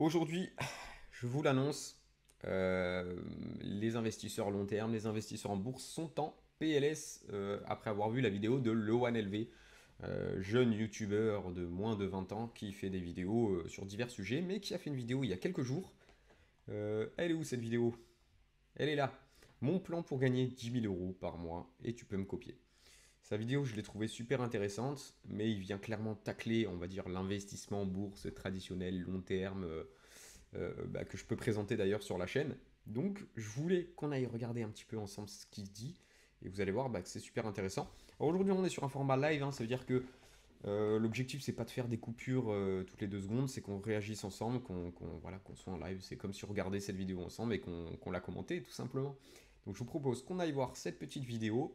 Aujourd'hui, je vous l'annonce, les investisseurs long terme, les investisseurs en bourse sont en PLS après avoir vu la vidéo de Loan LV, jeune youtubeur de moins de 20 ans qui fait des vidéos sur divers sujets, mais qui a fait une vidéo il y a quelques jours. Elle est où cette vidéo? Elle est là. Mon plan pour gagner 10 000 € par mois et tu peux me copier. Sa vidéo, je l'ai trouvée super intéressante, mais il vient clairement tacler, on va dire, l'investissement en bourse traditionnel, long terme, que je peux présenter d'ailleurs sur la chaîne. Donc, je voulais qu'on aille regarder un petit peu ensemble ce qu'il dit, et vous allez voir que c'est super intéressant. Aujourd'hui, on est sur un format live, hein, ça veut dire que l'objectif, c'est pas de faire des coupures toutes les 2 secondes, c'est qu'on réagisse ensemble, voilà, qu'on soit en live. C'est comme si on regardait cette vidéo ensemble et qu'on la commentait, tout simplement. Donc, je vous propose qu'on aille voir cette petite vidéo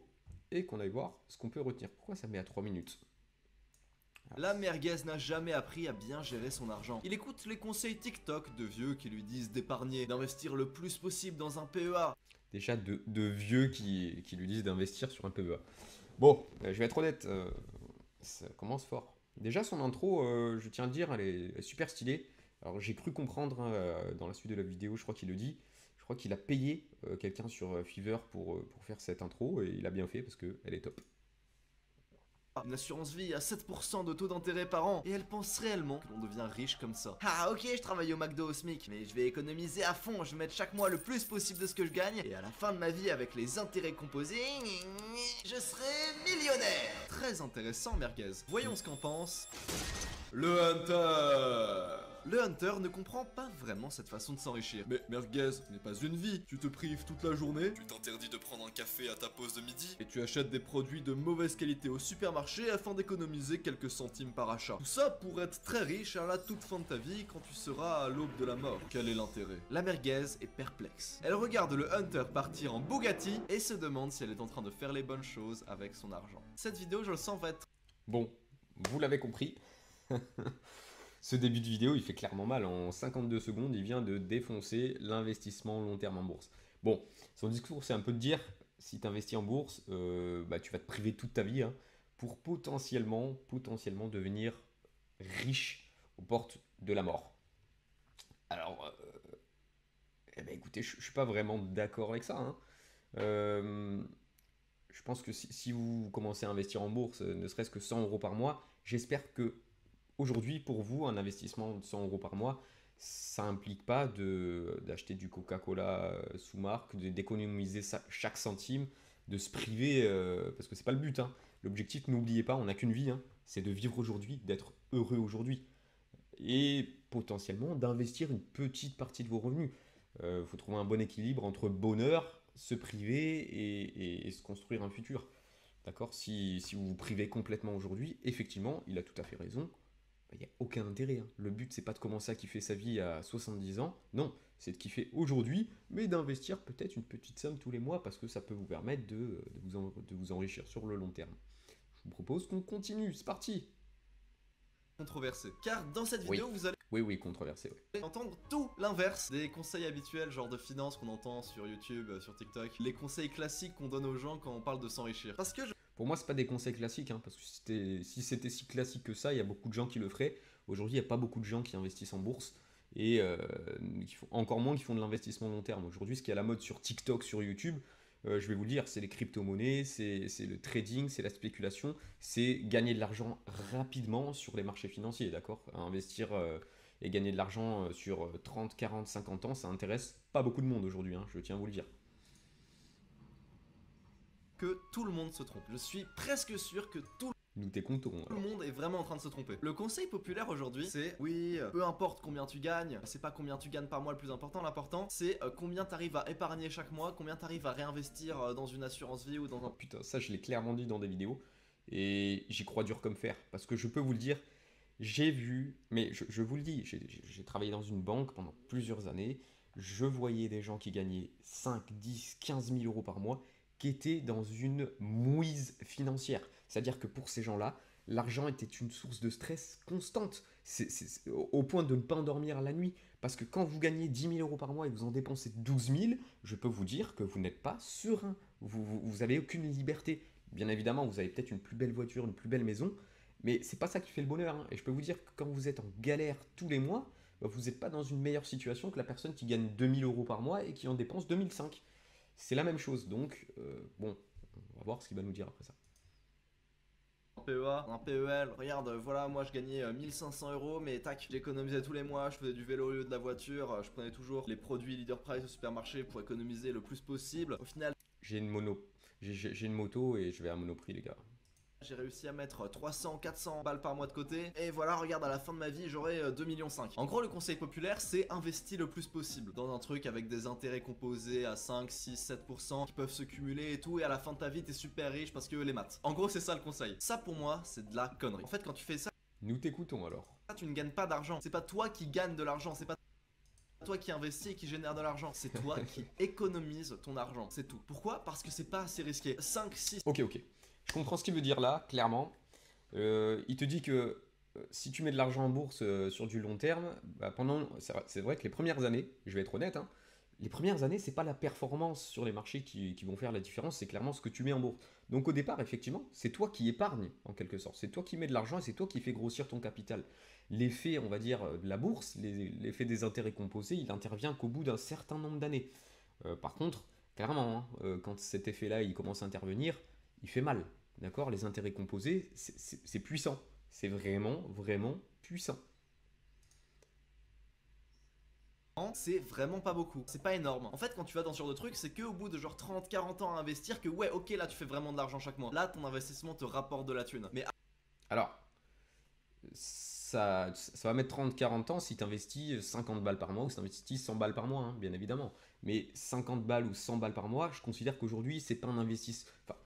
et qu'on aille voir ce qu'on peut retenir. Pourquoi ça met à 3 minutes? Alors, La merguez n'a jamais appris à bien gérer son argent. Il écoute les conseils TikTok de vieux qui lui disent d'épargner, d'investir le plus possible dans un PEA. déjà de vieux qui lui disent d'investir sur un PEA. Bon, je vais être honnête, ça commence fort. Déjà, son intro, je tiens à le dire, elle est super stylée. Alors, j'ai cru comprendre hein, dans la suite de la vidéo, je crois qu'il le dit. Je crois qu'il a payé quelqu'un sur Fiverr pour faire cette intro et il a bien fait parce qu'elle est top. Une assurance vie à 7% de taux d'intérêt par an. Et elle pense réellement que l'on devient riche comme ça. Ah ok, je travaille au McDo au SMIC, mais je vais économiser à fond, je vais mettre chaque mois le plus possible de ce que je gagne. Et à la fin de ma vie, avec les intérêts composés, je serai millionnaire. Très intéressant, merguez. Voyons ce qu'en pense le Hunter. Le Hunter ne comprend pas vraiment cette façon de s'enrichir. Mais merguez, ce n'est pas une vie. Tu te prives toute la journée, tu t'interdis de prendre un café à ta pause de midi, et tu achètes des produits de mauvaise qualité au supermarché afin d'économiser quelques centimes par achat. Tout ça pour être très riche à la toute fin de ta vie quand tu seras à l'aube de la mort. Quel est l'intérêt? La merguez est perplexe. Elle regarde le Hunter partir en Bugatti et se demande si elle est en train de faire les bonnes choses avec son argent. Cette vidéo, je le sens, va être... Bon, vous l'avez compris. Ce début de vidéo, il fait clairement mal. En 52 secondes, il vient de défoncer l'investissement long terme en bourse. Bon, son discours, c'est un peu de dire, si tu investis en bourse, tu vas te priver toute ta vie hein, pour potentiellement devenir riche aux portes de la mort. Alors, écoutez, je ne suis pas vraiment d'accord avec ça. Hein. Euh, je pense que si vous commencez à investir en bourse, ne serait-ce que 100 € par mois, j'espère que aujourd'hui, pour vous, un investissement de 100 € par mois, ça implique pas d'acheter du Coca-Cola sous marque, d'économiser chaque centime, de se priver, parce que c'est pas le but. Hein. L'objectif, n'oubliez pas, on n'a qu'une vie, hein, c'est de vivre aujourd'hui, d'être heureux aujourd'hui. Et potentiellement d'investir une petite partie de vos revenus. Il faut trouver un bon équilibre entre bonheur, se priver et se construire un futur. D'accord si vous vous privez complètement aujourd'hui, effectivement, il a tout à fait raison, il n'y a aucun intérêt. Hein. Le but, c'est pas de commencer à kiffer sa vie à 70 ans. Non, c'est de kiffer aujourd'hui, mais d'investir peut-être une petite somme tous les mois parce que ça peut vous permettre de vous enrichir sur le long terme. Je vous propose qu'on continue. C'est parti. controversé. Car dans cette Oui, vidéo, vous allez oui, controversé. Oui. entendre tout l'inverse des conseils habituels, genre de finance qu'on entend sur YouTube, sur TikTok, les conseils classiques qu'on donne aux gens quand on parle de s'enrichir. Parce que je Pour moi, c'est pas des conseils classiques, hein, parce que si c'était si classique que ça, il y a beaucoup de gens qui le feraient. Aujourd'hui, il n'y a pas beaucoup de gens qui investissent en bourse et encore moins qui font de l'investissement long terme. Aujourd'hui, ce qui est à la mode sur TikTok, sur YouTube, je vais vous le dire, c'est les crypto-monnaies, c'est le trading, c'est la spéculation, c'est gagner de l'argent rapidement sur les marchés financiers, d'accord? Investir et gagner de l'argent sur 30, 40, 50 ans, ça intéresse pas beaucoup de monde aujourd'hui, hein, je tiens à vous le dire. que tout le monde se trompe. Je suis presque sûr que tout Nous t'es content, le alors. monde est vraiment en train de se tromper. Le conseil populaire aujourd'hui, c'est oui, peu importe combien tu gagnes, c'est pas combien tu gagnes par mois le plus important, l'important c'est combien t'arrives à épargner chaque mois, combien t'arrives à réinvestir dans une assurance vie ou dans un... Putain, ça je l'ai clairement dit dans des vidéos et j'y crois dur comme fer parce que je peux vous le dire, j'ai vu, mais je vous le dis, j'ai travaillé dans une banque pendant plusieurs années, je voyais des gens qui gagnaient 5, 10, 15 000 € par mois qui étaient dans une mouise financière. C'est-à-dire que pour ces gens-là, l'argent était une source de stress constante, au point de ne pas endormir la nuit. Parce que quand vous gagnez 10 000 € par mois et vous en dépensez 12 000, je peux vous dire que vous n'êtes pas serein. Vous n'avez aucune liberté. Bien évidemment, vous avez peut-être une plus belle voiture, une plus belle maison, mais c'est pas ça qui fait le bonheur. Hein. Et je peux vous dire que quand vous êtes en galère tous les mois, bah, vous n'êtes pas dans une meilleure situation que la personne qui gagne 2000 euros par mois et qui en dépense 2005. C'est la même chose, donc bon, on va voir ce qu'il va nous dire après ça. Un PEA, un PEL, regarde, voilà, moi je gagnais 1500 euros, mais tac, j'économisais tous les mois, je faisais du vélo au lieu de la voiture, je prenais toujours les produits Leader Price au supermarché pour économiser le plus possible. Au final, J'ai une moto et je vais à Monoprix, les gars. j'ai réussi à mettre 300, 400 balles par mois de côté. Et voilà, regarde, à la fin de ma vie, j'aurai 2,5 millions. En gros, le conseil populaire, c'est investir le plus possible dans un truc avec des intérêts composés à 5, 6, 7% qui peuvent se cumuler et tout. Et à la fin de ta vie, t'es super riche parce que les maths. En gros, c'est ça le conseil. Ça, pour moi, c'est de la connerie. En fait, quand tu fais ça, Nous t'écoutons alors. tu ne gagnes pas d'argent. C'est pas toi qui gagne de l'argent. C'est pas toi qui investis et qui génère de l'argent. C'est toi qui économise ton argent. C'est tout. Pourquoi? Parce que c'est pas assez risqué. 5, 6. Ok, ok. Je comprends ce qu'il veut dire là, clairement. Il te dit que si tu mets de l'argent en bourse sur du long terme, bah, c'est vrai que les premières années, je vais être honnête, hein, les premières années, c'est pas la performance sur les marchés qui vont faire la différence, c'est clairement ce que tu mets en bourse. Donc au départ, effectivement, c'est toi qui épargnes en quelque sorte. C'est toi qui mets de l'argent et c'est toi qui fais grossir ton capital. L'effet, on va dire, de la bourse, l'effet des intérêts composés, il intervient qu'au bout d'un certain nombre d'années. Par contre, clairement, hein, quand cet effet-là il commence à intervenir, il fait mal. D'accord? Les intérêts composés, c'est puissant. C'est vraiment, vraiment puissant. C'est vraiment pas beaucoup, c'est pas énorme. En fait, quand tu vas dans ce genre de truc, c'est que au bout de genre 30, 40 ans à investir que ouais, ok, là tu fais vraiment de l'argent chaque mois. Là, ton investissement te rapporte de la thune. Mais Alors, ça va mettre 30-40 ans si tu investis 50 balles par mois ou si tu investis 100 balles par mois, hein, bien évidemment. Mais 50 balles ou 100 balles par mois, je considère qu'aujourd'hui, c'est pas un investissement. Enfin,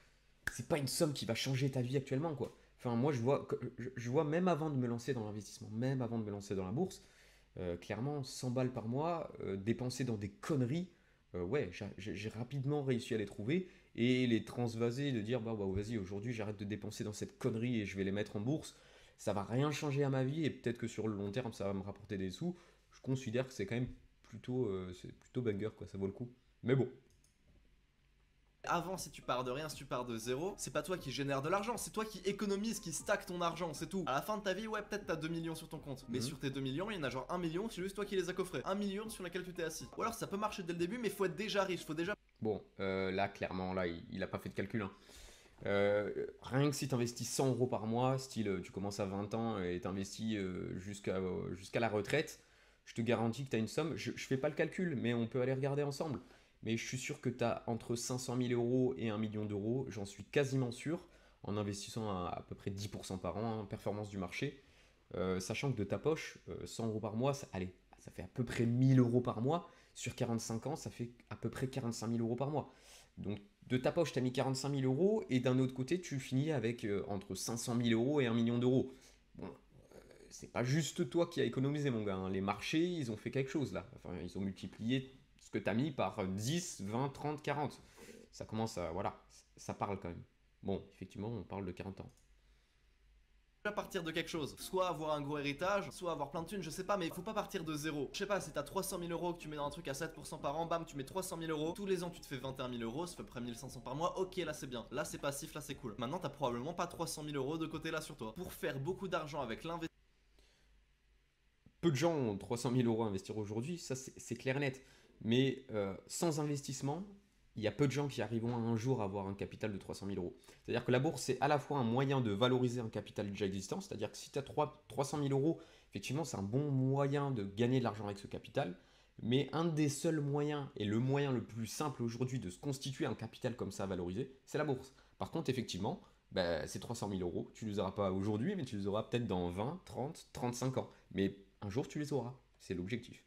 c'est pas une somme qui va changer ta vie actuellement, quoi. Enfin, moi, je vois même avant de me lancer dans l'investissement, même avant de me lancer dans la bourse, clairement, 100 balles par mois, dépensées dans des conneries, ouais, j'ai rapidement réussi à les trouver et les transvaser, de dire, bah vas-y, aujourd'hui, j'arrête de dépenser dans cette connerie et je vais les mettre en bourse. Ça va rien changer à ma vie et peut-être que sur le long terme, ça va me rapporter des sous. Je considère que c'est quand même c'est plutôt banger, quoi, ça vaut le coup. Mais bon, avant, si tu pars de rien, si tu pars de zéro, c'est pas toi qui génère de l'argent, c'est toi qui économise, qui stack ton argent, c'est tout. À la fin de ta vie, ouais, peut-être t'as 2 millions sur ton compte. Mais sur tes 2 millions, il y en a genre 1 million, c'est juste toi qui les as coffrés. 1 million sur lequel tu t'es assis. Ou alors ça peut marcher dès le début, mais faut être déjà riche, faut déjà. bon, là, clairement, là, il a pas fait de calcul, hein. Rien que si tu investis 100 euros par mois, style tu commences à 20 ans et tu investis jusqu'à la retraite, je te garantis que tu as une somme. Je fais pas le calcul, mais on peut aller regarder ensemble. Mais je suis sûr que tu as entre 500 000 euros et 1 million d'euros, j'en suis quasiment sûr, en investissant à peu près 10% par an, hein, performance du marché. Sachant que de ta poche, 100 euros par mois, allez, ça fait à peu près 1000 euros par mois. Sur 45 ans, ça fait à peu près 45 000 euros par mois. Donc de ta poche, tu as mis 45 000 euros et d'un autre côté, tu finis avec entre 500 000 euros et 1 million d'euros. Bon, c'est pas juste toi qui as économisé, mon gars, hein. Les marchés, ils ont fait quelque chose là. Enfin, ils ont multiplié ce que tu as mis par 10, 20, 30, 40. Ça commence à. Voilà, ça parle quand même. Bon, effectivement, on parle de 40 ans. Partir de quelque chose, soit avoir un gros héritage, soit avoir plein de thunes, je sais pas, mais faut pas partir de zéro. Je sais pas, si t'as 300 000 euros que tu mets dans un truc à 7% par an, bam, tu mets 300 000 euros, tous les ans tu te fais 21 000 euros, ça fait près 1500 par mois, ok, là c'est bien, là c'est passif, là c'est cool. Maintenant t'as probablement pas 300 000 euros de côté là sur toi. Pour faire beaucoup d'argent avec l'investissement, Peu de gens ont 300 000 euros à investir aujourd'hui, ça c'est clair et net. Mais sans investissement, il y a peu de gens qui arriveront un jour à avoir un capital de 300 000 euros. C'est-à-dire que la bourse, c'est à la fois un moyen de valoriser un capital déjà existant, c'est-à-dire que si tu as 300 000 euros, effectivement, c'est un bon moyen de gagner de l'argent avec ce capital. Mais un des seuls moyens, et le moyen le plus simple aujourd'hui de se constituer un capital comme ça valorisé, c'est la bourse. Par contre, effectivement, bah, ces 300 000 euros, tu ne les auras pas aujourd'hui, mais tu les auras peut-être dans 20, 30, 35 ans. Mais un jour, tu les auras. C'est l'objectif.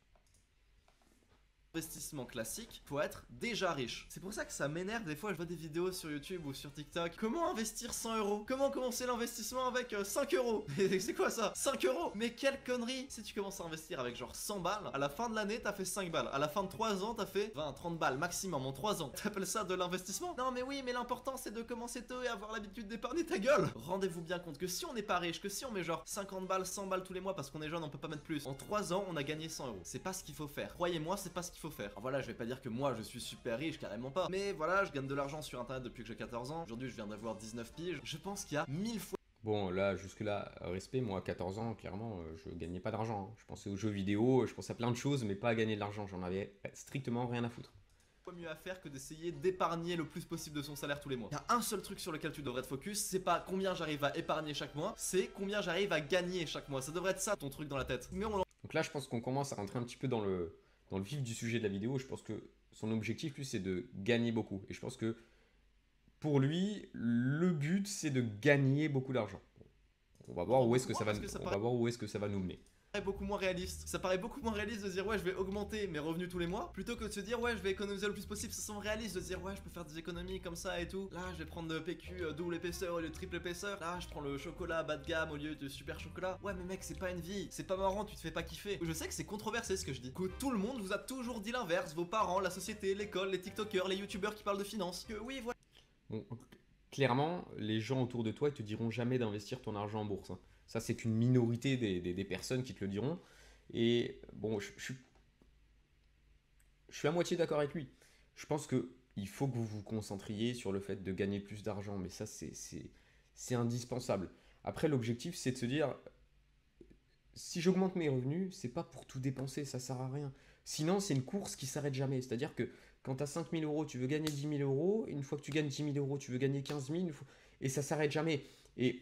classique, faut être déjà riche. C'est pour ça que ça m'énerve des fois, je vois des vidéos sur YouTube ou sur TikTok. Comment investir 100 euros? Comment commencer l'investissement avec 5 euros? C'est quoi ça? 5 euros? Mais quelle connerie! Si tu commences à investir avec genre 100 balles, à la fin de l'année t'as fait 5 balles. À la fin de 3 ans t'as fait 20, 30 balles maximum en 3 ans. T'appelles ça de l'investissement? Non mais oui, mais l'important c'est de commencer tôt et avoir l'habitude d'épargner ta gueule. Rendez-vous bien compte que si on n'est pas riche, que si on met genre 50 balles, 100 balles tous les mois parce qu'on est jeune, on peut pas mettre plus. En 3 ans on a gagné 100 euros. C'est pas ce qu'il faut faire. Croyez-moi, c'est pas ce qu'il faut faire. Alors voilà, je vais pas dire que moi je suis super riche, carrément pas. Mais voilà, je gagne de l'argent sur internet depuis que j'ai 14 ans. Aujourd'hui je viens d'avoir 19 piges. Je pense qu'il y a 1000 fois Bon, là, jusque-là, respect, moi, à 14 ans, clairement, je gagnais pas d'argent, hein. Je pensais aux jeux vidéo, je pensais à plein de choses, mais pas à gagner de l'argent. J'en avais strictement rien à foutre. Mieux à faire que d'essayer d'épargner le plus possible de son salaire tous les mois. Il y a un seul truc sur lequel tu devrais te focus, c'est pas combien j'arrive à épargner chaque mois, c'est combien j'arrive à gagner chaque mois. Ça devrait être ça ton truc dans la tête. Mais on Donc là, je pense qu'on commence à rentrer un petit peu dans le vif du sujet de la vidéo. Je pense que son objectif, lui, c'est de gagner beaucoup. Et je pense que pour lui, le but, c'est de gagner beaucoup d'argent. On va voir entend où est-ce beaucoup que ça moins va, parce que ça on paraît va voir où est-ce que ça va nous mener. beaucoup moins réaliste. Ça paraît beaucoup moins réaliste de se dire ouais je vais augmenter mes revenus tous les mois plutôt que de se dire ouais je vais économiser le plus possible. Ça semble réaliste de se dire ouais je peux faire des économies comme ça et tout. Là je vais prendre le PQ double épaisseur au lieu de triple épaisseur. Là je prends le chocolat bas de gamme au lieu de super chocolat. Ouais mais mec c'est pas une vie, c'est pas marrant, tu te fais pas kiffer. Je sais que c'est controversé ce que je dis. Que tout le monde vous a toujours dit l'inverse, vos parents, la société, l'école, les tiktokers, les youtubeurs qui parlent de finances. Que oui voilà. Bon, clairement, les gens autour de toi, ils te diront jamais d'investir ton argent en bourse, hein. Ça, c'est qu'une minorité des personnes qui te le diront. Et bon, je suis à moitié d'accord avec lui. Je pense que il faut que vous vous concentriez sur le fait de gagner plus d'argent, mais ça, c'est indispensable. Après, l'objectif, c'est de se dire, si j'augmente mes revenus, c'est pas pour tout dépenser, ça sert à rien. Sinon, c'est une course qui s'arrête jamais. C'est-à-dire que quand tu as 5 000 euros, tu veux gagner 10 000 euros. Une fois que tu gagnes 10 000 euros, tu veux gagner 15 000. Et ça s'arrête jamais. Et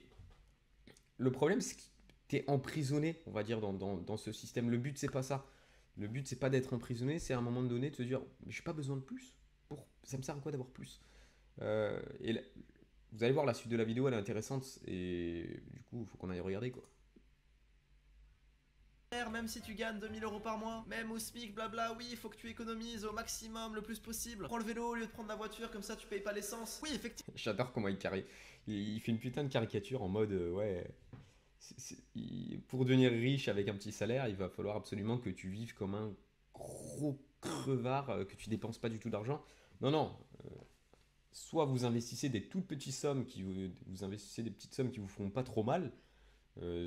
le problème, c'est que tu es emprisonné, on va dire, dans ce système. Le but, c'est pas ça. Le but, c'est pas d'être emprisonné, c'est à un moment donné de se dire, mais j'ai pas besoin de plus. Ça me sert à quoi d'avoir plus? Et vous allez voir, la suite de la vidéo, elle est intéressante. Et du coup, il faut qu'on aille regarder, quoi. Même si tu gagnes 2000 € par mois, même au SMIC, blabla, oui, il faut que tu économises au maximum, le plus possible. Prends le vélo au lieu de prendre la voiture, comme ça tu payes pas l'essence. Oui, effectivement. J'adore comment il fait une putain de caricature en mode ouais. Pour devenir riche avec un petit salaire, il va falloir absolument que tu vives comme un gros crevard, que tu dépenses pas du tout d'argent. Non, non. Soit vous investissez des toutes petites sommes vous investissez des petites sommes qui vous feront pas trop mal,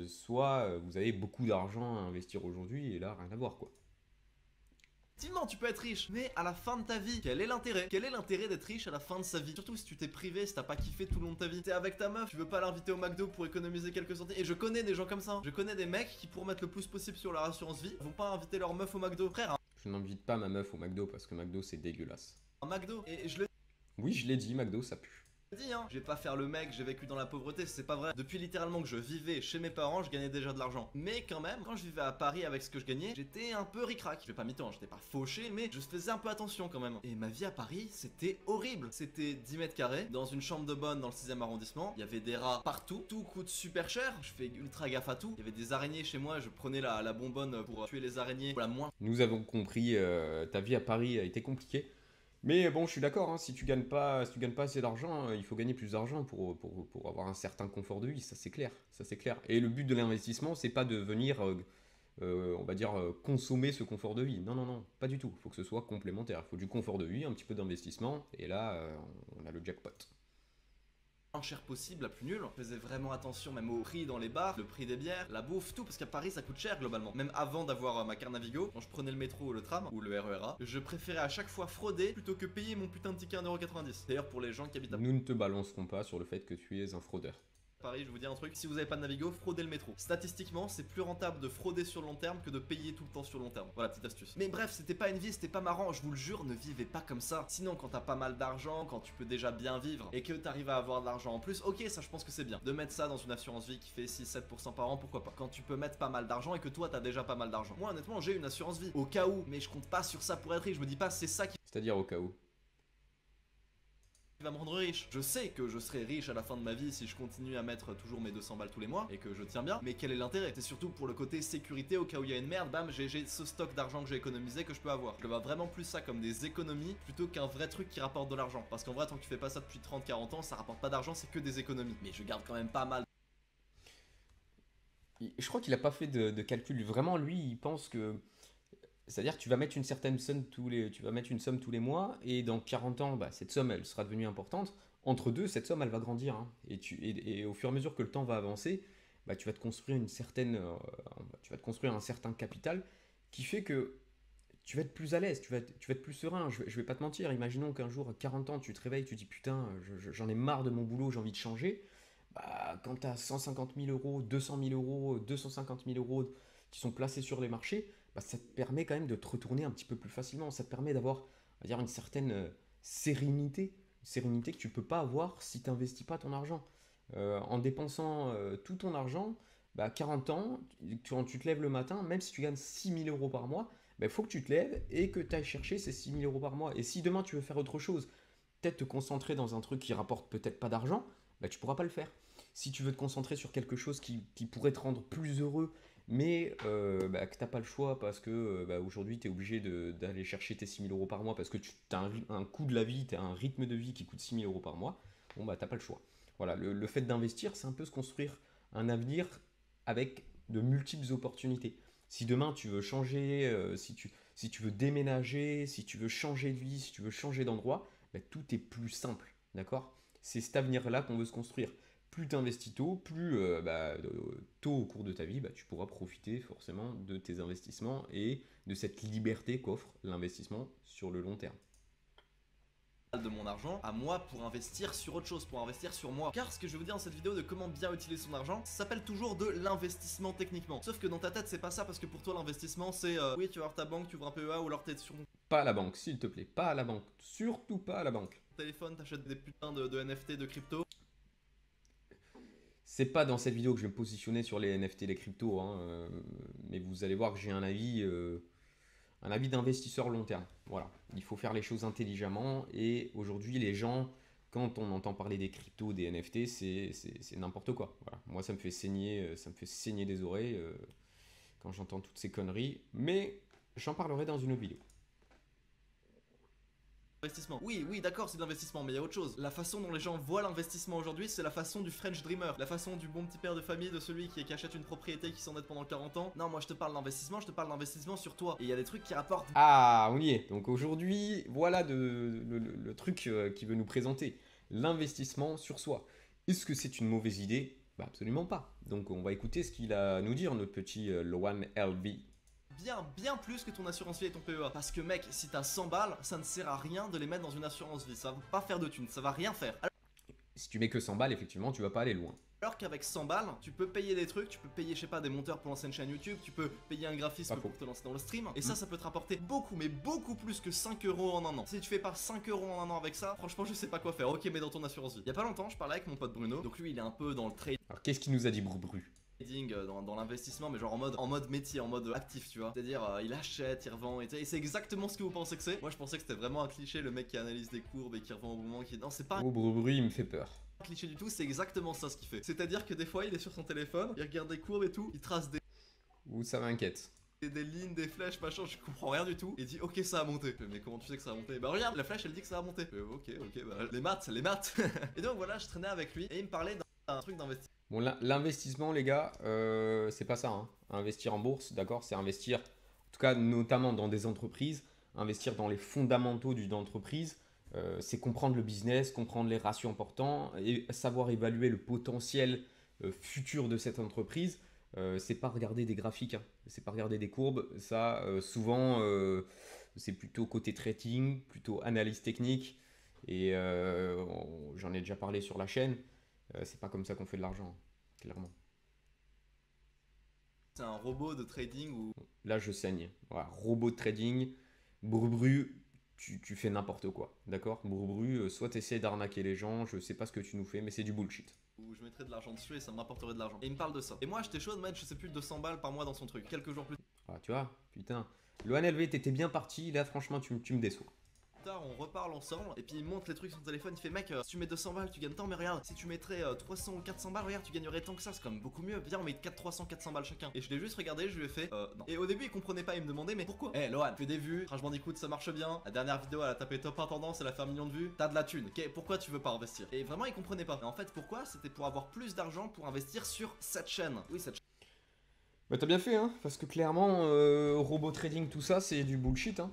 soit vous avez beaucoup d'argent à investir aujourd'hui et là rien à voir quoi. Effectivement, tu peux être riche, mais à la fin de ta vie, quel est l'intérêt? Quel est l'intérêt d'être riche à la fin de sa vie? Surtout si tu t'es privé, si t'as pas kiffé tout le long de ta vie. T'es avec ta meuf, tu veux pas l'inviter au McDo pour économiser quelques centimes. Et je connais des gens comme ça. Je connais des mecs qui, pour mettre le plus possible sur leur assurance vie, vont pas inviter leur meuf au McDo. Frère, Je n'invite pas ma meuf au McDo parce que McDo c'est dégueulasse. un McDo. Et je le Oui, je l'ai dit, McDo ça pue. dis, hein, je vais pas faire le mec, j'ai vécu dans la pauvreté, c'est pas vrai. Depuis littéralement que je vivais chez mes parents, je gagnais déjà de l'argent. Mais quand même, quand je vivais à Paris avec ce que je gagnais, j'étais un peu ric-rac. Je vais pas mytho, j'étais pas fauché, mais je faisais un peu attention quand même. Et ma vie à Paris, c'était horrible. C'était 10 mètres carrés, dans une chambre de bonne dans le 6ème arrondissement. Il y avait des rats partout, tout coûte super cher. Je fais ultra gaffe à tout. Il y avait des araignées chez moi, je prenais la bonbonne pour tuer les araignées pour la moins. Nous avons compris, ta vie à Paris a été compliquée. Mais bon, je suis d'accord, hein, si tu gagnes pas assez d'argent, il faut gagner plus d'argent pour avoir un certain confort de vie, ça c'est clair, ça c'est clair. Et le but de l'investissement, c'est pas de venir, on va dire, consommer ce confort de vie. Non, non, non, pas du tout. Il faut que ce soit complémentaire. Il faut du confort de vie, un petit peu d'investissement, et là, on a le jackpot. Cher possible, la plus nulle. Je faisais vraiment attention même au prix dans les bars, le prix des bières, la bouffe, tout, parce qu'à Paris ça coûte cher globalement. Même avant d'avoir ma carte Navigo, quand je prenais le métro ou le tram, ou le RERA, je préférais à chaque fois frauder plutôt que payer mon putain de ticket 1,90€. D'ailleurs pour les gens qui habitent à Nous ne te balancerons pas sur le fait que tu es un fraudeur. Paris, je vous dis un truc, si vous avez pas de Navigo, fraudez le métro. Statistiquement, c'est plus rentable de frauder sur le long terme que de payer tout le temps sur le long terme. Voilà, petite astuce. Mais bref, c'était pas une vie, c'était pas marrant, je vous le jure, ne vivez pas comme ça. Sinon, quand t'as pas mal d'argent, quand tu peux déjà bien vivre et que t'arrives à avoir de l'argent en plus, ok, ça je pense que c'est bien. De mettre ça dans une assurance vie qui fait 6-7% par an, pourquoi pas. Quand tu peux mettre pas mal d'argent et que toi t'as déjà pas mal d'argent. Moi, honnêtement, j'ai une assurance vie au cas où, mais je compte pas sur ça pour être riche. Je me dis pas, c'est ça qui C'est-à-dire au cas où. va me rendre riche. Je sais que je serai riche à la fin de ma vie si je continue à mettre toujours mes 200 balles tous les mois et que je tiens bien, mais quel est l'intérêt? C'est surtout pour le côté sécurité au cas où il y a une merde, bam, j'ai ce stock d'argent que j'ai économisé que je peux avoir. Je vois vraiment plus ça comme des économies plutôt qu'un vrai truc qui rapporte de l'argent. Parce qu'en vrai, tant que tu fais pas ça depuis 30-40 ans, ça rapporte pas d'argent, c'est que des économies. Mais je garde quand même pas mal. Je crois qu'il a pas fait de calcul. Vraiment, lui, il pense que c'est-à-dire que tu vas mettre une certaine somme tu vas mettre une somme tous les mois et dans 40 ans, bah, cette somme, elle sera devenue importante. Entre deux, cette somme, elle va grandir, hein. Et au fur et à mesure que le temps va avancer, bah, tu vas te construire tu vas te construire un certain capital qui fait que tu vas être plus à l'aise, tu vas être plus serein. Je vais pas te mentir. Imaginons qu'un jour, à 40 ans, tu te réveilles, tu dis putain, j'en ai marre de mon boulot, j'ai envie de changer. bah, quand tu as 150 000 euros, 200 000 euros, 250 000 euros qui sont placés sur les marchés, bah, ça te permet quand même de te retourner un petit peu plus facilement. Ça te permet d'avoir, on va dire, une certaine sérénité, sérénité que tu ne peux pas avoir si tu n'investis pas ton argent. En dépensant tout ton argent, bah, 40 ans, quand tu te lèves le matin, même si tu gagnes 6 000 euros par mois, il faut que tu te lèves et que tu ailles chercher ces 6 000 euros par mois. Et si demain tu veux faire autre chose, peut-être te concentrer dans un truc qui rapporte peut-être pas d'argent, bah, tu ne pourras pas le faire. Si tu veux te concentrer sur quelque chose qui pourrait te rendre plus heureux, mais bah, que tu n'as pas le choix parce que bah, aujourd'hui tu es obligé d'aller chercher tes 6 000 euros par mois parce que tu as un coût de la vie, tu as un rythme de vie qui coûte 6 000 euros par mois, bon bah tu n'as pas le choix. Voilà, le fait d'investir, c'est un peu se construire un avenir avec de multiples opportunités. Si demain tu veux changer, si tu veux déménager, si tu veux changer de vie, si tu veux changer d'endroit, bah, tout est plus simple, d'accord? C'est cet avenir-là qu'on veut se construire. Plus tu investis tôt, plus tôt au cours de ta vie, bah, tu pourras profiter forcément de tes investissements et de cette liberté qu'offre l'investissement sur le long terme. De mon argent à moi pour investir sur autre chose, pour investir sur moi. Car ce que je vais vous dire dans cette vidéo de comment bien utiliser son argent, ça s'appelle toujours de l'investissement techniquement. Sauf que dans ta tête c'est pas ça, parce que pour toi l'investissement c'est oui, tu vas avoir ta banque, tu ouvres un PEA, ou alors t'es sur ton Pas à la banque, s'il te plaît, pas à la banque. Surtout pas à la banque. téléphone, t'achètes des putains de NFT, de crypto. C'est pas dans cette vidéo que je vais me positionner sur les NFT, les cryptos, hein, mais vous allez voir que j'ai un avis d'investisseur long terme. Voilà, il faut faire les choses intelligemment et aujourd'hui les gens, quand on entend parler des cryptos, des NFT, c'est n'importe quoi. Voilà. Moi ça me fait saigner des oreilles quand j'entends toutes ces conneries, mais j'en parlerai dans une autre vidéo. Investissement. Oui, oui, d'accord, c'est de l'investissement, mais il y a autre chose. La façon dont les gens voient l'investissement aujourd'hui, c'est la façon du French Dreamer. La façon du bon petit père de famille, de celui qui achète une propriété qui s'endette pendant 40 ans. Non, moi je te parle d'investissement, je te parle d'investissement sur toi. Et il y a des trucs qui rapportent. Ah, on y est. Donc aujourd'hui, voilà le truc qu'il veut nous présenter. L'investissement sur soi. Est-ce que c'est une mauvaise idée? Bah, absolument pas. Donc on va écouter ce qu'il a à nous dire, notre petit Loan LV. Bien plus que ton assurance vie et ton PEA. Parce que mec, si t'as 100 balles, ça ne sert à rien de les mettre dans une assurance vie. Ça va pas faire de thunes, ça va rien faire. Si tu mets que 100 balles, effectivement, tu vas pas aller loin. Alors qu'avec 100 balles, tu peux payer des trucs, tu peux payer, je sais pas, des monteurs pour lancer une chaîne YouTube, tu peux payer un graphisme pour te lancer dans le stream, et ça peut te rapporter beaucoup, mais beaucoup plus que 5 euros en un an. Si tu fais pas 5 euros en un an avec ça, franchement, je sais pas quoi faire. Ok, mais dans ton assurance vie. Il y a pas longtemps, je parlais avec mon pote Bruno, donc lui, il est un peu dans le trading. Alors qu'est-ce qu'il nous a dit, Brubru? Dans l'investissement, mais genre en mode métier, en mode actif, tu vois. C'est-à-dire, il achète, il revend, et c'est exactement ce que vous pensez que c'est. Moi, je pensais que c'était vraiment un cliché, le mec qui analyse des courbes et qui revend au moment qui. Non, c'est pas. Oh, Brubru, il me fait peur. Cliché du tout, c'est exactement ça ce qu'il fait. C'est-à-dire que des fois il est sur son téléphone, il regarde des courbes et tout, il trace Ouh, ça m'inquiète. des lignes, des flèches, machin, je comprends rien du tout. Et il dit ok, ça a monté. Mais comment tu sais que ça a monté? Bah regarde, la flèche elle dit que ça a monté. Ok, bah les maths. Et donc voilà, je traînais avec lui et il me parlait d'un truc d'investissement. Bon, l'investissement, les gars, c'est pas ça, hein. Investir en bourse, d'accord, c'est investir, en tout cas, notamment dans des entreprises, investir dans les fondamentaux d'une entreprise. C'est comprendre le business, comprendre les ratios importants et savoir évaluer le potentiel futur de cette entreprise. C'est pas regarder des graphiques, hein. C'est pas regarder des courbes. Ça, souvent, c'est plutôt côté trading, plutôt analyse technique. Et j'en ai déjà parlé sur la chaîne. C'est pas comme ça qu'on fait de l'argent, clairement. C'est un robot de trading ou. Là, je saigne. Voilà, robot de trading, Brubru. Tu fais n'importe quoi, d'accord? Brubru, soit tu essaies d'arnaquer les gens, je sais pas ce que tu nous fais, mais c'est du bullshit. Où je mettrais de l'argent dessus et ça me rapporterait de l'argent. Et il me parle de ça. Et moi j'étais chaud de mettre, je sais plus, 200 balles par mois dans son truc. Quelques jours plus Ah, tu vois, putain. Le NLV, t'étais bien parti, là, franchement, tu me déçois. tard, on reparle ensemble, et puis il montre les trucs sur son téléphone, il fait mec, si tu mets 200 balles, tu gagnes tant, mais regarde, si tu mettrais 300 ou 400 balles, regarde, tu gagnerais tant que ça, c'est quand même beaucoup mieux. Viens, on met 400 balles chacun. Et je l'ai juste regardé, je lui ai fait, non. Et au début, il comprenait pas, il me demandait, mais pourquoi? Eh, Lohan, fais des vues, Crash Bandicoot, ça marche bien. La dernière vidéo, elle a tapé top 1 tendance, elle a fait 1 million de vues. T'as de la thune, ok? Pourquoi tu veux pas investir? Et vraiment, il comprenait pas. Et en fait, pourquoi? C'était pour avoir plus d'argent pour investir sur cette chaîne. Oui, cette chaîne. Bah t'as bien fait, hein, parce que clairement, robot trading, tout ça, c'est du bullshit, hein.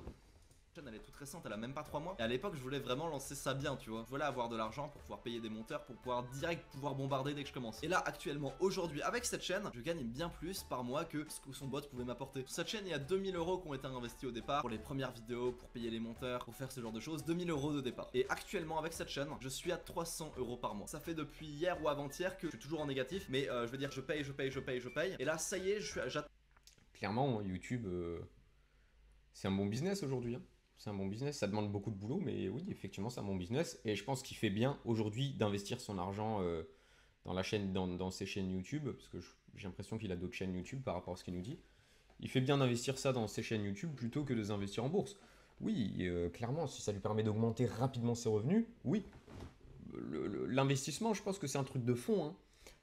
Elle est toute récente, elle a même pas 3 mois. Et à l'époque, je voulais vraiment lancer ça bien, tu vois. Je voulais avoir de l'argent pour pouvoir payer des monteurs, pour pouvoir pouvoir bombarder dès que je commence. Et là, actuellement, aujourd'hui, avec cette chaîne, je gagne bien plus par mois que ce que son bot pouvait m'apporter. Sur cette chaîne, il y a 2000 € qui ont été investis au départ pour les premières vidéos, pour payer les monteurs, pour faire ce genre de choses. 2000 € de départ. Et actuellement, avec cette chaîne, je suis à 300 € par mois. Ça fait depuis hier ou avant-hier que je suis toujours en négatif, mais je veux dire, je paye. Et là, ça y est, j'attends. Clairement, YouTube, c'est un bon business aujourd'hui, hein. C'est un bon business, ça demande beaucoup de boulot, mais oui, effectivement, c'est un bon business. Et je pense qu'il fait bien aujourd'hui d'investir son argent dans la chaîne, dans ses chaînes YouTube, parce que j'ai l'impression qu'il a d'autres chaînes YouTube par rapport à ce qu'il nous dit. Il fait bien d'investir ça dans ses chaînes YouTube plutôt que de les investir en bourse. Oui, clairement, si ça lui permet d'augmenter rapidement ses revenus, oui. L'investissement, je pense que c'est un truc de fond, hein.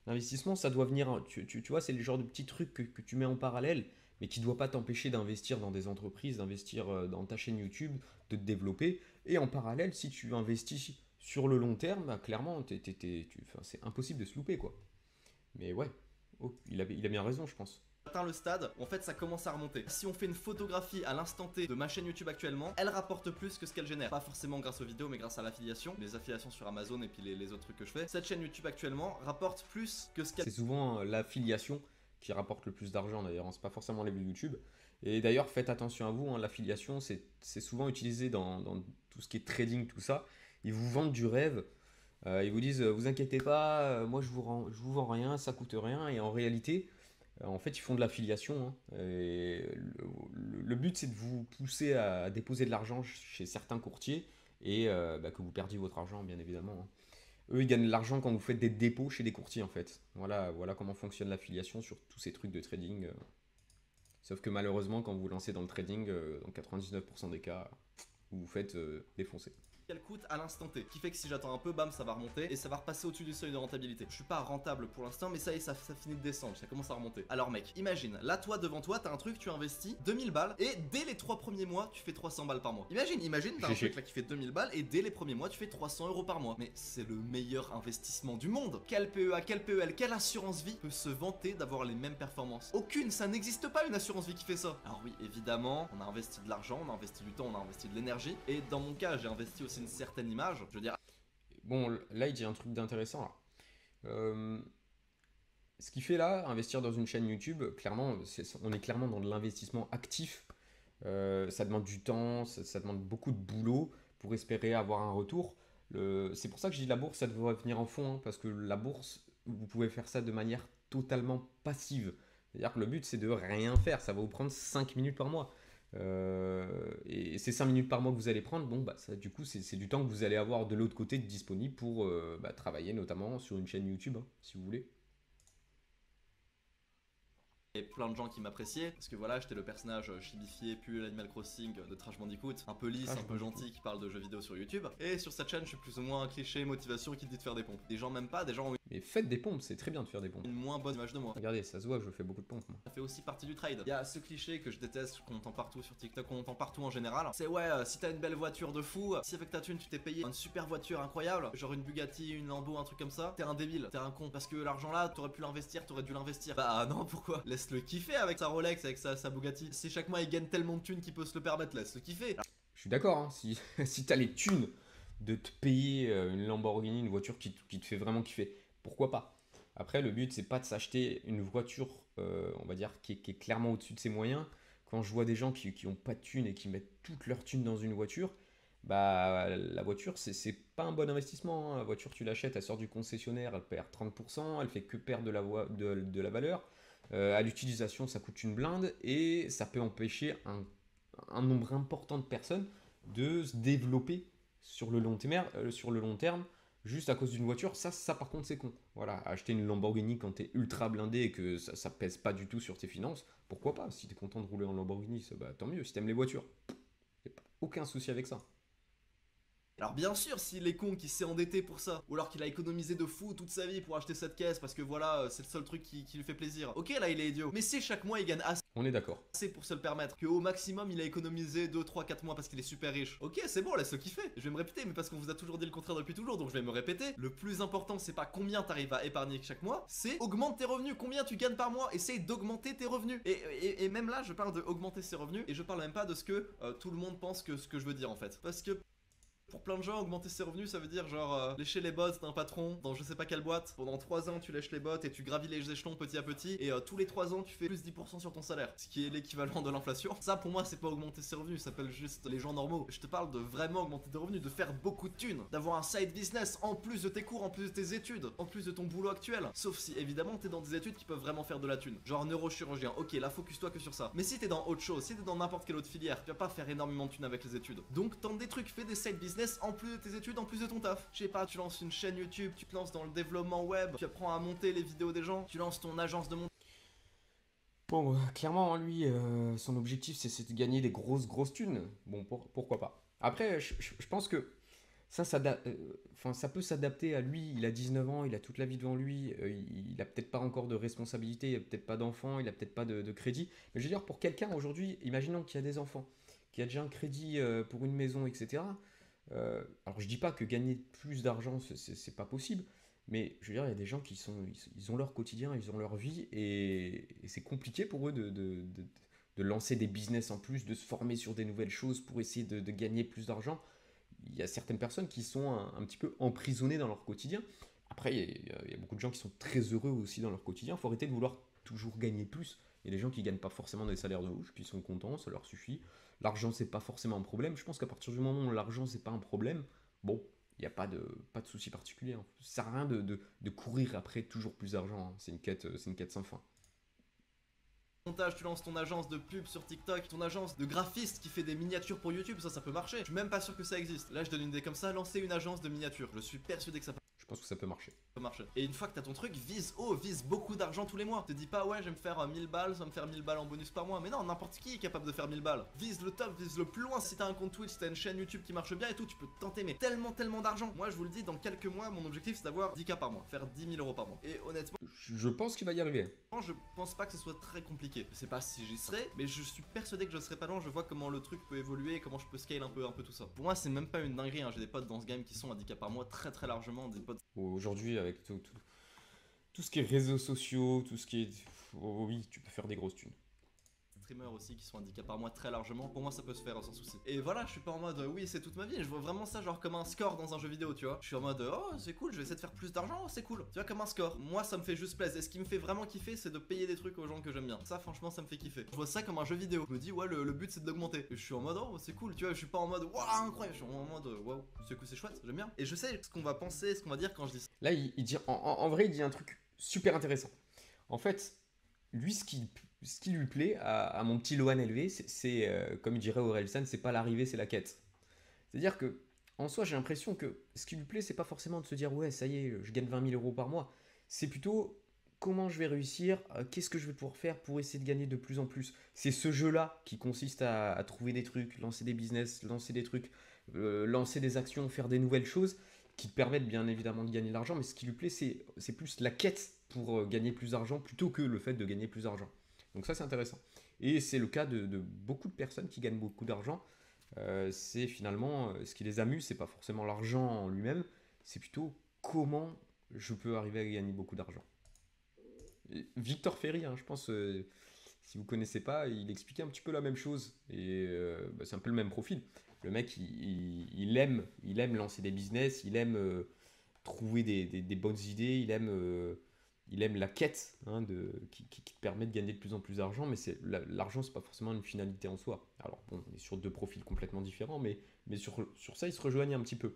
L'investissement, ça doit venir, tu vois, c'est le genre de petits trucs que tu mets en parallèle, mais qui ne doit pas t'empêcher d'investir dans des entreprises, d'investir dans ta chaîne YouTube, de te développer. Et en parallèle, si tu investis sur le long terme, bah, clairement, c'est impossible de se louper, quoi. Mais ouais, oh, il a bien raison, je pense. Atteint le stade où en fait ça commence à remonter. Si on fait une photographie à l'instant T de ma chaîne YouTube actuellement, elle rapporte plus que ce qu'elle génère. Pas forcément grâce aux vidéos, mais grâce à l'affiliation, les affiliations sur Amazon et puis les autres trucs que je fais. Cette chaîne YouTube actuellement rapporte plus que ce qu'elle... C'est souvent l'affiliation qui rapporte le plus d'argent d'ailleurs, hein. C'est pas forcément les vues YouTube. Et d'ailleurs, faites attention à vous, hein, l'affiliation, c'est souvent utilisé dans tout ce qui est trading, tout ça. Ils vous vendent du rêve. Ils vous disent, vous inquiétez pas, moi je vous vends rien, ça coûte rien. Et en réalité, en fait, ils font de l'affiliation, hein. Et le but, c'est de vous pousser à déposer de l'argent chez certains courtiers et bah, que vous perdiez votre argent, bien évidemment, hein. Eux, ils gagnent de l'argent quand vous faites des dépôts chez des courtiers, en fait. Voilà comment fonctionne l'affiliation sur tous ces trucs de trading. Sauf que malheureusement, quand vous vous lancez dans le trading, dans 99% des cas, vous vous faites défoncer. qu'elle coûte à l'instant T. Qui fait que si j'attends un peu, bam, ça va remonter et ça va repasser au-dessus du seuil de rentabilité. Je suis pas rentable pour l'instant, mais ça y est, ça finit de descendre, ça commence à remonter. Alors mec, imagine, là toi devant toi, t'as un truc, tu investis 2000 balles et dès les 3 premiers mois, tu fais 300 balles par mois. Imagine, t'as un truc là qui fait 2000 balles et dès les premiers mois, tu fais 300 € par mois. Mais c'est le meilleur investissement du monde. Quel PEA, quel PEL, quelle assurance vie peut se vanter d'avoir les mêmes performances? Aucune, ça n'existe pas une assurance vie qui fait ça. Alors oui, évidemment, on a investi de l'argent, on a investi du temps, on a investi de l'énergie et dans mon cas, j'ai investi aussi une certaine image. Je veux dire. Bon, là, il dit un truc d'intéressant, là. Ce qu'il fait là, investir dans une chaîne YouTube, clairement, on est clairement dans de l'investissement actif. Ça demande du temps, ça demande beaucoup de boulot pour espérer avoir un retour. C'est pour ça que je dis la bourse, ça devrait venir en fond, hein, parce que la bourse, vous pouvez faire ça de manière totalement passive. C'est-à-dire que le but, c'est de rien faire. Ça va vous prendre 5 minutes par mois. Et ces 5 minutes par mois que vous allez prendre, bon, bah, ça, du coup, c'est du temps que vous allez avoir de l'autre côté disponible pour bah, travailler notamment sur une chaîne YouTube, hein, si vous voulez. Et plein de gens qui m'appréciaient parce que voilà, j'étais le personnage chibifié, puis Animal Crossing de Trash Bandicoot, un peu lisse, un peu gentil qui parle de jeux vidéo sur YouTube. Et sur cette chaîne, je suis plus ou moins un cliché motivation qui te dit de faire des pompes. Des gens m'aiment pas, des gens ont Mais faites des pompes, c'est très bien de faire des pompes. une moins bonne image de moi. Regardez, ça se voit que je fais beaucoup de pompes, moi. Ça fait aussi partie du trade. Il y a ce cliché que je déteste, qu'on entend partout sur TikTok, qu'on entend partout en général. C'est ouais, si t'as une belle voiture de fou, si avec ta thune tu t'es payé une super voiture incroyable, genre une Bugatti, une Lambo, un truc comme ça, t'es un débile, t'es un con. Parce que l'argent là, t'aurais pu l'investir, t'aurais dû l'investir. Bah non, pourquoi? Laisse-le kiffer avec sa Rolex, avec sa Bugatti. Si chaque mois il gagne tellement de thunes qu'il peut se le permettre, laisse-le kiffer. Je suis d'accord, hein, si, si t'as les thunes de te payer une Lamborghini, une voiture qui te fait vraiment kiffer, pourquoi pas? Après, le but, c'est pas de s'acheter une voiture, on va dire, qui est clairement au-dessus de ses moyens. Quand je vois des gens qui ont pas de thunes et qui mettent toute leur thune dans une voiture, bah la voiture, c'est pas un bon investissement, hein. La voiture, tu l'achètes, elle sort du concessionnaire, elle perd 30%, elle fait que perdre de la valeur. À l'utilisation, ça coûte une blinde et ça peut empêcher un nombre important de personnes de se développer sur le long terme juste à cause d'une voiture. Ça par contre, c'est con. Voilà, acheter une Lamborghini quand t'es ultra blindé et que ça pèse pas du tout sur tes finances, pourquoi pas? Si t'es content de rouler en Lamborghini, bah, tant mieux. Si t'aimes les voitures, y a aucun souci avec ça. Alors bien sûr, s'il est con, qu'il s'est endetté pour ça, ou alors qu'il a économisé de fou toute sa vie pour acheter cette caisse parce que voilà, c'est le seul truc qui lui fait plaisir. Ok, là il est idiot. Mais si chaque mois il gagne On est d'accord. assez pour se le permettre, qu'au maximum il a économisé 2, 3, 4 mois parce qu'il est super riche. Ok, c'est bon, laisse-le kiffer. Je vais me répéter, mais parce qu'on vous a toujours dit le contraire depuis toujours, donc je vais me répéter. Le plus important, c'est pas combien t'arrives à épargner chaque mois, c'est augmente tes revenus. Combien tu gagnes par mois, essaye d'augmenter tes revenus. Et même là, je parle de augmenter ses revenus, et je parle même pas de ce que tout le monde pense que ce que je veux dire en fait. Parce que pour plein de gens, augmenter ses revenus, ça veut dire genre lécher les bottes d'un patron dans je sais pas quelle boîte. Pendant 3 ans, tu lèches les bottes et tu gravis les échelons petit à petit. Et tous les 3 ans, tu fais plus 10% sur ton salaire. Ce qui est l'équivalent de l'inflation. Ça, pour moi, c'est pas augmenter ses revenus. Ça s'appelle juste les gens normaux. Je te parle de vraiment augmenter tes revenus, de faire beaucoup de thunes. D'avoir un side business en plus de tes cours, en plus de tes études, en plus de ton boulot actuel. Sauf si, évidemment, t'es dans des études qui peuvent vraiment faire de la thune. Genre neurochirurgien. Ok, là, focus-toi que sur ça. Mais si t'es dans autre chose, si t'es dans n'importe quelle autre filière, tu vas pas faire énormément de thunes avec les études. Donc, tente des trucs, fais des side business en plus de tes études, en plus de ton taf. Je sais pas, tu lances une chaîne YouTube, tu te lances dans le développement web, tu apprends à monter les vidéos des gens, tu lances ton agence de montage. Bon, clairement, lui, son objectif, c'est de gagner des grosses thunes. Bon, pourquoi pas. Après, je pense que ça peut s'adapter à lui. Il a 19 ans, il a toute la vie devant lui. Il a peut-être pas encore de responsabilité, il a peut-être pas d'enfants, il a peut-être pas de crédit. Mais je veux dire, pour quelqu'un aujourd'hui, imaginons qu'il y a des enfants, qu'il y a déjà un crédit pour une maison, etc. Alors je dis pas que gagner plus d'argent c'est pas possible, mais je veux dire il y a des gens ils ont leur quotidien, ils ont leur vie et c'est compliqué pour eux de lancer des business en plus, de se former sur des nouvelles choses pour essayer de gagner plus d'argent. Il y a certaines personnes qui sont un petit peu emprisonnées dans leur quotidien. Après il y a beaucoup de gens qui sont très heureux aussi dans leur quotidien. Il faut arrêter de vouloir toujours gagner plus. Il y a des gens qui gagnent pas forcément des salaires de ouf, qui sont contents, ça leur suffit. L'argent, c'est pas forcément un problème. Je pense qu'à partir du moment où l'argent, c'est pas un problème, bon, il n'y a pas de souci particulier. Hein. Ça sert à rien de courir après toujours plus d'argent. Hein. C'est une quête sans fin. Tu lances ton agence de pub sur TikTok, ton agence de graphiste qui fait des miniatures pour YouTube, ça peut marcher. Je suis même pas sûr que ça existe. Là, je donne une idée comme ça, lancer une agence de miniatures. Je suis persuadé que ça Je pense que ça peut marcher. peut marcher. Et une fois que t'as ton truc, vise haut, vise beaucoup d'argent tous les mois. Te dis pas, ouais, je vais me faire 1000 balles, ça va me faire 1000 balles en bonus par mois. Mais non, n'importe qui est capable de faire 1000 balles. Vise le top, vise le plus loin. Si t'as un compte Twitch, si t'as une chaîne YouTube qui marche bien et tout, tu peux tenter, mais tellement d'argent. Moi, je vous le dis, dans quelques mois, mon objectif c'est d'avoir 10K par mois, faire 10 000 euros par mois. Et honnêtement, Je pense qu'il va y arriver. je pense pas que ce soit très compliqué. Je sais pas si j'y serai, mais je suis persuadé que je serai pas loin. Je vois comment le truc peut évoluer, comment je peux scale un peu tout ça. Pour moi, c'est même pas une dinguerie. Hein. J'ai des potes dans ce game qui sont à 10K par mois très largement. Des potes. Aujourd'hui, avec tout ce qui est réseaux sociaux, tout ce qui est... Oh, oui, tu peux faire des grosses thunes. Streamers aussi qui sont handicapés par moi très largement, pour moi ça peut se faire sans souci. Et voilà, je suis pas en mode oui c'est toute ma vie, je vois vraiment ça genre comme un score dans un jeu vidéo, tu vois. Je suis en mode oh c'est cool, je vais essayer de faire plus d'argent, oh, c'est cool. Tu vois, comme un score. Moi ça me fait juste plaisir. Et ce qui me fait vraiment kiffer, c'est de payer des trucs aux gens que j'aime bien. Ça franchement ça me fait kiffer. Je vois ça comme un jeu vidéo. Je me dis ouais le but c'est de l'augmenter. Je suis en mode oh c'est cool, tu vois, je suis pas en mode waouh incroyable, je suis en mode waouh c'est cool, c'est chouette, j'aime bien. Et je sais ce qu'on va penser, ce qu'on va dire quand je dis ça. Là, il dit, en vrai, il dit un truc super intéressant. En fait, lui, ce qui lui plaît à mon petit Lohan LV, comme il dirait Orelsan, c'est pas l'arrivée, c'est la quête. C'est-à-dire que, en soi, j'ai l'impression que ce qui lui plaît, c'est pas forcément de se dire, ouais, ça y est, je gagne 20 000 euros par mois. C'est plutôt comment je vais réussir, qu'est-ce que je vais pouvoir faire pour essayer de gagner de plus en plus. C'est ce jeu-là qui consiste à trouver des trucs, lancer des business, lancer des trucs, lancer des actions, faire des nouvelles choses qui te permettent bien évidemment de gagner de l'argent, mais ce qui lui plaît, c'est plus la quête pour gagner plus d'argent plutôt que le fait de gagner plus d'argent. Donc ça, c'est intéressant. Et c'est le cas de beaucoup de personnes qui gagnent beaucoup d'argent. C'est finalement, ce qui les amuse, c'est pas forcément l'argent en lui-même, c'est plutôt comment je peux arriver à gagner beaucoup d'argent. Victor Ferry, hein, je pense, si vous connaissez pas, il expliquait un petit peu la même chose. Et c'est un peu le même profil. Le mec, il aime lancer des business, il aime trouver des bonnes idées, il aime la quête hein, qui te permet de gagner de plus en plus d'argent, mais l'argent, c'est pas forcément une finalité en soi. Alors bon, on est sur deux profils complètement différents, mais sur ça, ils se rejoignent un petit peu.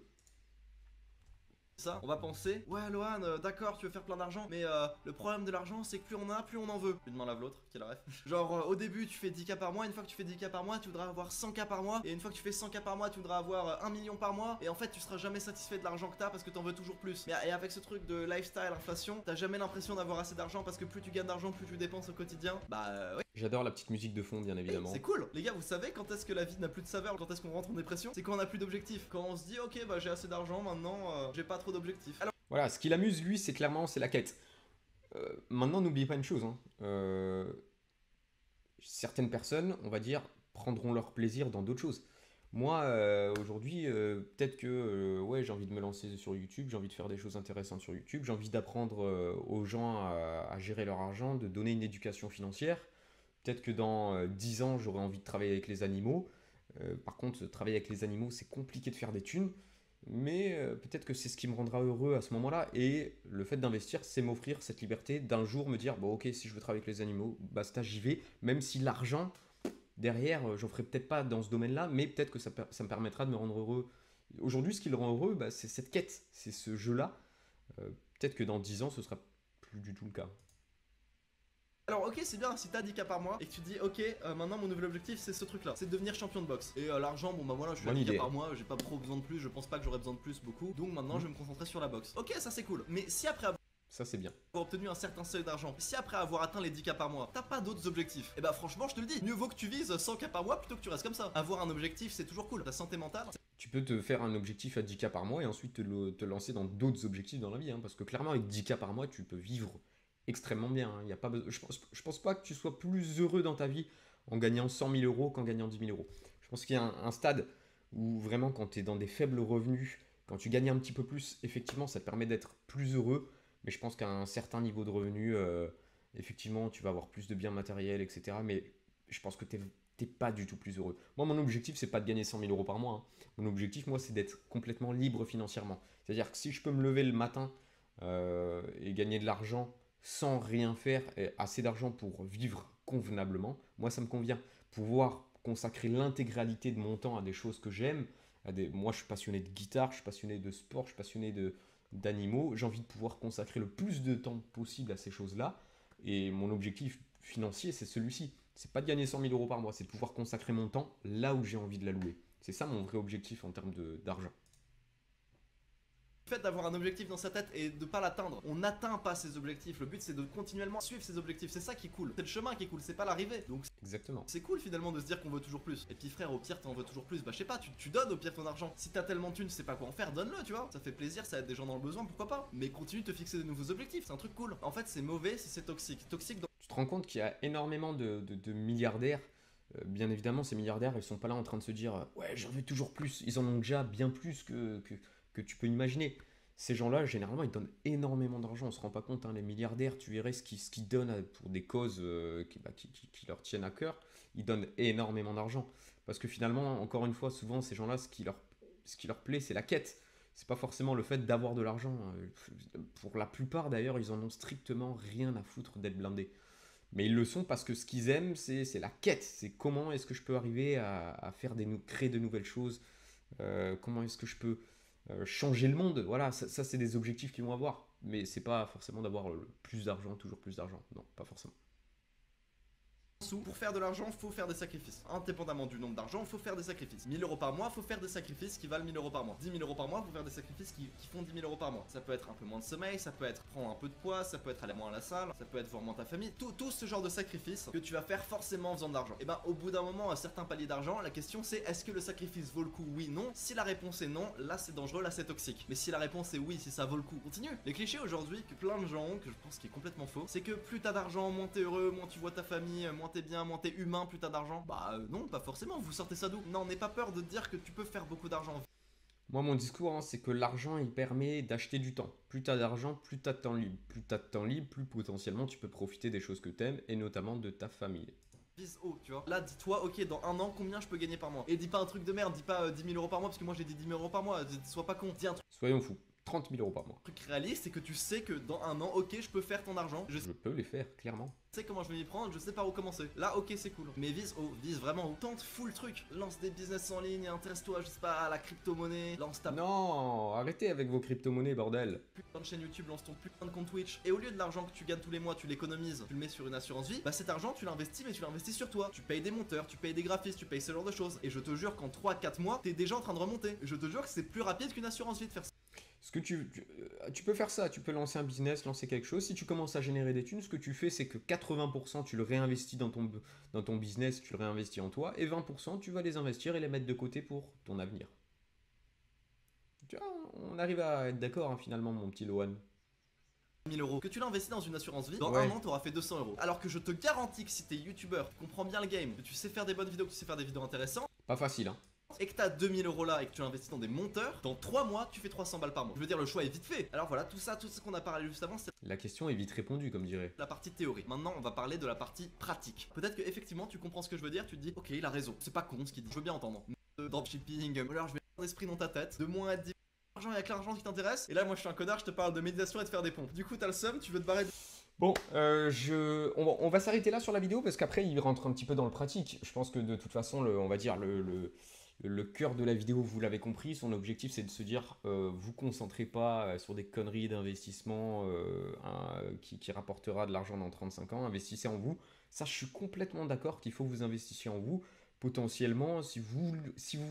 Ça, on va penser, ouais Lohan, d'accord, tu veux faire plein d'argent, mais le problème de l'argent, c'est que plus on a, plus on en veut. Une main lave l'autre, quel rêve. Genre, au début, tu fais 10K par mois, une fois que tu fais 10K par mois, tu voudras avoir 100K par mois, et une fois que tu fais 100K par mois, tu voudras avoir 1 million par mois, et en fait, tu seras jamais satisfait de l'argent que t'as parce que t'en veux toujours plus. Et avec ce truc de lifestyle, inflation, t'as jamais l'impression d'avoir assez d'argent parce que plus tu gagnes d'argent, plus tu dépenses au quotidien. Bah, ouais. J'adore la petite musique de fond, bien évidemment. C'est cool. Les gars, vous savez quand est-ce que la vie n'a plus de saveur, quand est-ce qu'on rentre en dépression? C'est quand on n'a plus d'objectifs. Quand on se dit, ok, bah j'ai assez d'argent maintenant, j'ai pas trop d'objectifs. Alors, Voilà, ce qui l'amuse, lui, c'est clairement, c'est la quête. Maintenant, n'oubliez pas une chose, hein. Certaines personnes, on va dire, prendront leur plaisir dans d'autres choses. Moi, aujourd'hui, peut-être que ouais, j'ai envie de me lancer sur YouTube, j'ai envie de faire des choses intéressantes sur YouTube, j'ai envie d'apprendre aux gens à gérer leur argent, de donner une éducation financière. Peut-être que dans 10 ans, j'aurai envie de travailler avec les animaux. Par contre, travailler avec les animaux, c'est compliqué de faire des thunes. Mais peut-être que c'est ce qui me rendra heureux à ce moment-là. Et le fait d'investir, c'est m'offrir cette liberté d'un jour me dire, bon ok, si je veux travailler avec les animaux, basta, j'y vais. Même si l'argent, derrière, j'en ferai peut-être pas dans ce domaine-là, mais peut-être que ça me permettra de me rendre heureux. Aujourd'hui, ce qui le rend heureux, bah, c'est cette quête, c'est ce jeu-là. Peut-être que dans 10 ans, ce sera plus du tout le cas. Alors ok, c'est bien si t'as 10K par mois et que tu dis ok, maintenant mon nouvel objectif c'est ce truc là, c'est de devenir champion de boxe. Et l'argent, bon bah voilà, je suis à Bonne 10K idée. par mois, j'ai pas trop besoin de plus, je pense pas que j'aurais besoin de plus beaucoup. Donc maintenant je vais me concentrer sur la boxe. Ok, ça c'est cool. Mais si après avoir Ça, c'est bien. obtenu un certain seuil d'argent, si après avoir atteint les 10K par mois, t'as pas d'autres objectifs, et bah franchement je te le dis, mieux vaut que tu vises 100K par mois plutôt que tu restes comme ça. Avoir un objectif c'est toujours cool. Ta santé mentale, Tu peux te faire un objectif à 10K par mois et ensuite te lancer dans d'autres objectifs dans la vie, hein, parce que clairement, avec 10K par mois, tu peux vivre extrêmement bien, hein. Il y a pas je pense pas que tu sois plus heureux dans ta vie en gagnant 100 000 euros qu'en gagnant 10 000 euros. Je pense qu'il y a un stade où vraiment, quand tu es dans des faibles revenus, quand tu gagnes un petit peu plus, effectivement, ça te permet d'être plus heureux. Mais je pense qu'à un certain niveau de revenu, effectivement, tu vas avoir plus de biens matériels, etc. Mais je pense que t'es pas du tout plus heureux. Moi, mon objectif, c'est pas de gagner 100 000 euros par mois, hein. Mon objectif, moi, c'est d'être complètement libre financièrement. C'est-à-dire que si je peux me lever le matin et gagner de l'argent sans rien faire, et assez d'argent pour vivre convenablement, moi, ça me convient. Pouvoir consacrer l'intégralité de mon temps à des choses que j'aime. Moi, je suis passionné de guitare, je suis passionné de sport, je suis passionné d'animaux. J'ai envie de pouvoir consacrer le plus de temps possible à ces choses-là. Et mon objectif financier, c'est celui-ci. C'est pas de gagner 100 000 euros par mois, c'est de pouvoir consacrer mon temps là où j'ai envie de l'allouer. C'est ça mon vrai objectif en termes d'argent. le fait d'avoir un objectif dans sa tête et de pas l'atteindre, on n'atteint pas ses objectifs. Le but c'est de continuellement suivre ses objectifs, c'est ça qui est cool. C'est le chemin qui est cool, c'est pas l'arrivée. Donc Exactement. c'est cool finalement de se dire qu'on veut toujours plus. Et puis frère, au pire t'en veux toujours plus. Bah je sais pas, tu donnes au pire ton argent. Si t'as tellement de thunes, tu sais pas quoi en faire, donne-le, tu vois. Ça fait plaisir, ça aide des gens dans le besoin, pourquoi pas. Mais continue de te fixer de nouveaux objectifs, c'est un truc cool. En fait c'est mauvais si c'est toxique. Toxique dans... Tu te rends compte qu'il y a énormément de milliardaires. Bien évidemment, ces milliardaires, ils sont pas là en train de se dire ouais, j'en veux toujours plus. Ils en ont déjà bien plus que tu peux imaginer. Ces gens-là, généralement, ils donnent énormément d'argent. On se rend pas compte, hein, les milliardaires, tu verrais ce qu'ils donnent pour des causes qui leur tiennent à cœur. Ils donnent énormément d'argent. Parce que finalement, encore une fois, souvent, ces gens-là, ce qui leur plaît, c'est la quête. C'est pas forcément le fait d'avoir de l'argent. Pour la plupart, d'ailleurs, ils en ont strictement rien à foutre d'être blindés. Mais ils le sont parce que ce qu'ils aiment, c'est la quête. C'est comment est-ce que je peux arriver à faire créer de nouvelles choses. Comment est-ce que je peux changer le monde. Voilà, ça c'est des objectifs qu'ils vont avoir. Mais c'est pas forcément d'avoir plus d'argent, toujours plus d'argent. Non, pas forcément. Pour faire de l'argent, faut faire des sacrifices. Indépendamment du nombre d'argent, faut faire des sacrifices. 1000 euros par mois, faut faire des sacrifices qui valent 1000 euros par mois. 10 000 euros par mois, faut faire des sacrifices qui font 10 000 euros par mois. Ça peut être un peu moins de sommeil, ça peut être prendre un peu de poids, ça peut être aller moins à la salle, ça peut être voir moins ta famille. Tout ce genre de sacrifices que tu vas faire forcément en faisant de l'argent. Et ben, au bout d'un moment, à certains paliers d'argent, la question c'est est-ce que le sacrifice vaut le coup? Oui, non. Si la réponse est non, là c'est dangereux, là c'est toxique. Mais si la réponse est oui, si ça vaut le coup, continue. Les clichés aujourd'hui que plein de gens ont, que je pense qui est complètement faux, c'est que plus t'as d'argent, moins t'es heureux, moins tu vois ta famille, moins t'es bien, moins t'es humain, plus t'as d'argent. Bah non, pas forcément, vous sortez ça d'où? Non, n'aie pas peur de te dire que tu peux faire beaucoup d'argent. Moi, mon discours, hein, c'est que l'argent, il permet d'acheter du temps. Plus tu as d'argent, plus tu as de temps libre. Plus tu as de temps libre, plus potentiellement tu peux profiter des choses que tu aimes et notamment de ta famille. Vise haut, tu vois. Là, dis-toi, ok, dans un an, combien je peux gagner par mois? Et dis pas un truc de merde, dis pas 10 000 euros par mois, parce que moi j'ai dit 10 000 euros par mois, sois pas con. Dis un Soyons fous, 30 000 euros par mois. truc réaliste, c'est que tu sais que dans un an, ok, je peux faire ton argent. Je Je peux les faire, clairement. sais comment je vais m'y prendre, je sais par où commencer. Là, ok, c'est cool. Mais vise haut, vise vraiment haut. Tente full truc. Lance des business en ligne, intéresse-toi, je sais pas, à la crypto-monnaie. Lance ta Non, arrêtez avec vos crypto-monnaies, bordel. putain de chaîne YouTube, lance ton putain de compte Twitch. Et au lieu de l'argent que tu gagnes tous les mois, tu l'économises, tu le mets sur une assurance vie. Bah cet argent, tu l'investis, mais tu l'investis sur toi. Tu payes des monteurs, tu payes des graphistes, tu payes ce genre de choses. Et je te jure qu'en 3-4 mois, t'es déjà en train de remonter. Et je te jure que c'est plus rapide qu'une assurance vie de faire ça. Ce que tu peux faire ça, tu peux lancer un business, lancer quelque chose. Si tu commences à générer des thunes, ce que tu fais, c'est que 80% tu le réinvestis dans ton business, tu le réinvestis en toi, et 20% tu vas les investir et les mettre de côté pour ton avenir. Tu vois, on arrive à être d'accord hein, finalement, mon petit Lohan. 1 000 euros, que tu l'as investi dans une assurance vie, dans Ouais. un an, tu auras fait 200 euros. Alors que je te garantis que si t'es youtubeur, tu comprends bien le game, que tu sais faire des bonnes vidéos, que tu sais faire des vidéos intéressantes, Pas facile, hein. et que t'as 2 000 euros là et que tu investis dans des monteurs, dans 3 mois, tu fais 300 balles par mois. Je veux dire, le choix est vite fait. Alors voilà, tout ce qu'on a parlé juste avant, c'est La question est vite répondue, comme dirait. la partie théorie. Maintenant, on va parler de la partie pratique. Peut-être que effectivement, tu comprends ce que je veux dire, tu te dis, ok, il a raison, c'est pas con ce qu'il dit, je veux bien entendre. Dropshipping, alors je vais mettre d'esprit dans ta tête, de moins à 10 l'argent, il y a que l'argent qui t'intéresse. Et là, moi, je suis un connard, je te parle de méditation et de faire des pompes. Du coup, t'as le seum, tu veux te barrer de... Bon, on va s'arrêter là sur la vidéo parce qu'après il rentre un petit peu dans le pratique. Je pense que de toute façon, on va dire le cœur de la vidéo, vous l'avez compris, son objectif c'est de se dire, vous concentrez pas sur des conneries d'investissement qui rapportera de l'argent dans 35 ans, investissez en vous. Ça, je suis complètement d'accord qu'il faut que vous investissiez en vous. Potentiellement, si vous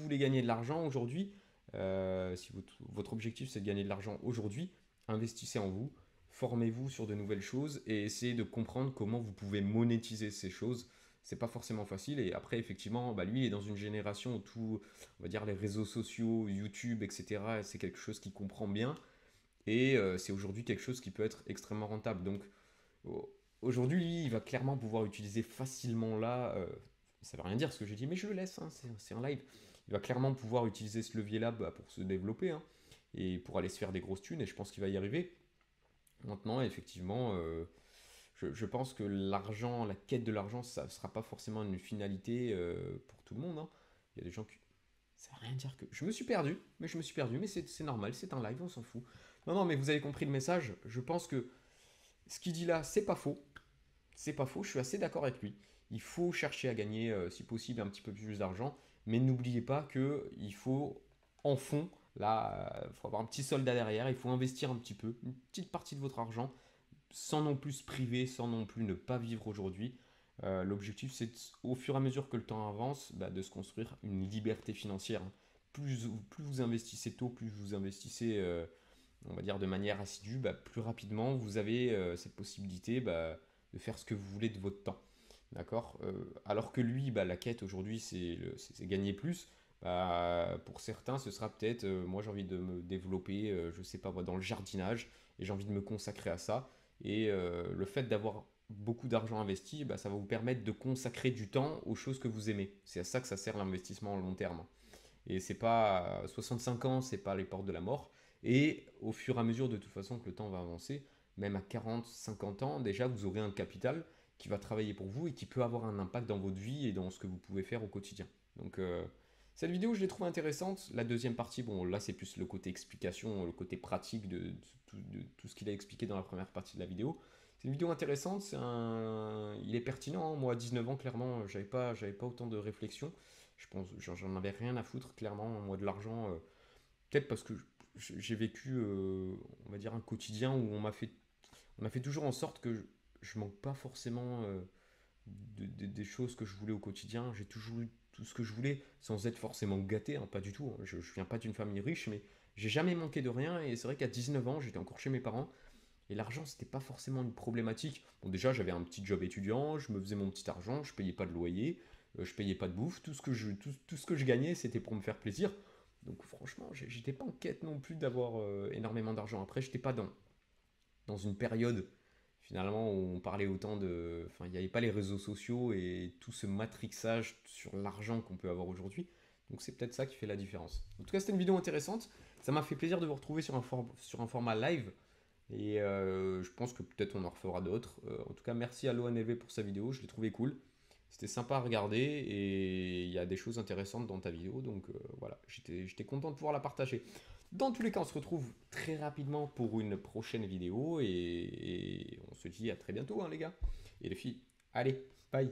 voulez gagner de l'argent aujourd'hui, si votre objectif c'est de gagner de l'argent aujourd'hui, investissez en vous. Formez-vous sur de nouvelles choses et essayez de comprendre comment vous pouvez monétiser ces choses. C'est pas forcément facile et après effectivement, bah, lui il est dans une génération où tout, on va dire les réseaux sociaux, YouTube, etc. C'est quelque chose qu'il comprend bien et c'est aujourd'hui quelque chose qui peut être extrêmement rentable. Donc aujourd'hui, lui, il va clairement pouvoir utiliser facilement là. Ça veut rien dire ce que j'ai dit, mais je le laisse, hein, c'est un live. Il va clairement pouvoir utiliser ce levier-là bah, pour se développer hein, et pour aller se faire des grosses thunes et je pense qu'il va y arriver. Maintenant, effectivement, je pense que l'argent, la quête de l'argent, ça ne sera pas forcément une finalité pour tout le monde. Hein. Il y a des gens qui... Ça ne veut rien dire que... Je me suis perdu, mais c'est normal, c'est un live, on s'en fout. Non, non, mais vous avez compris le message. Je pense que ce qu'il dit là, c'est pas faux. C'est pas faux, je suis assez d'accord avec lui. Il faut chercher à gagner, si possible, un petit peu plus d'argent. Mais n'oubliez pas qu'il faut, en fond, là, il faut avoir un petit soldat derrière. Il faut investir un petit peu, une petite partie de votre argent, sans non plus se priver, sans non plus ne pas vivre aujourd'hui. L'objectif, c'est au fur et à mesure que le temps avance, bah, de se construire une liberté financière. Hein. Plus vous investissez tôt, plus vous investissez, on va dire, de manière assidue, bah, plus rapidement vous avez cette possibilité bah, de faire ce que vous voulez de votre temps. D'accord alors que lui, bah, la quête aujourd'hui, c'est gagner plus. Bah, pour certains, ce sera peut-être, moi j'ai envie de me développer, je sais pas moi, dans le jardinage, et j'ai envie de me consacrer à ça. Et le fait d'avoir beaucoup d'argent investi, bah, ça va vous permettre de consacrer du temps aux choses que vous aimez. C'est à ça que ça sert l'investissement à long terme. Et c'est pas 65 ans, c'est pas les portes de la mort. Et au fur et à mesure, de toute façon, que le temps va avancer, même à 40, 50 ans, déjà, vous aurez un capital qui va travailler pour vous et qui peut avoir un impact dans votre vie et dans ce que vous pouvez faire au quotidien. Donc, cette vidéo, je l'ai trouvée intéressante. La deuxième partie, bon, là, c'est plus le côté explication, le côté pratique de tout ce qu'il a expliqué dans la première partie de la vidéo. C'est une vidéo intéressante, il est pertinent. Hein. Moi, à 19 ans, clairement, j'avais pas autant de réflexion. Je pense, j'en avais rien à foutre, clairement. Moi, de l'argent, peut-être parce que j'ai vécu, on va dire, un quotidien où on m'a fait toujours en sorte que je manque pas forcément des choses que je voulais au quotidien. J'ai toujours eu tout ce que je voulais sans être forcément gâté, hein, pas du tout. Hein. Je viens pas d'une famille riche, mais j'ai jamais manqué de rien. Et c'est vrai qu'à 19 ans, j'étais encore chez mes parents. Et l'argent, c'était pas forcément une problématique. Bon, déjà, j'avais un petit job étudiant, je me faisais mon petit argent, je payais pas de loyer, je payais pas de bouffe. Tout ce que je gagnais, c'était pour me faire plaisir. Donc franchement, j'étais pas en quête non plus d'avoir énormément d'argent. Après, j'étais pas dans une période finalement où on parlait autant de... Enfin, il n'y avait pas les réseaux sociaux et tout ce matrixage sur l'argent qu'on peut avoir aujourd'hui. Donc c'est peut-être ça qui fait la différence. En tout cas, c'était une vidéo intéressante. Ça m'a fait plaisir de vous retrouver sur un format live. Et je pense que peut-être on en refera d'autres. En tout cas, merci à Loaneve pour sa vidéo, je l'ai trouvé cool. C'était sympa à regarder et il y a des choses intéressantes dans ta vidéo. Donc voilà, j'étais content de pouvoir la partager. Dans tous les cas, on se retrouve très rapidement pour une prochaine vidéo et on se dit à très bientôt, hein, les gars. Et les filles, allez, bye!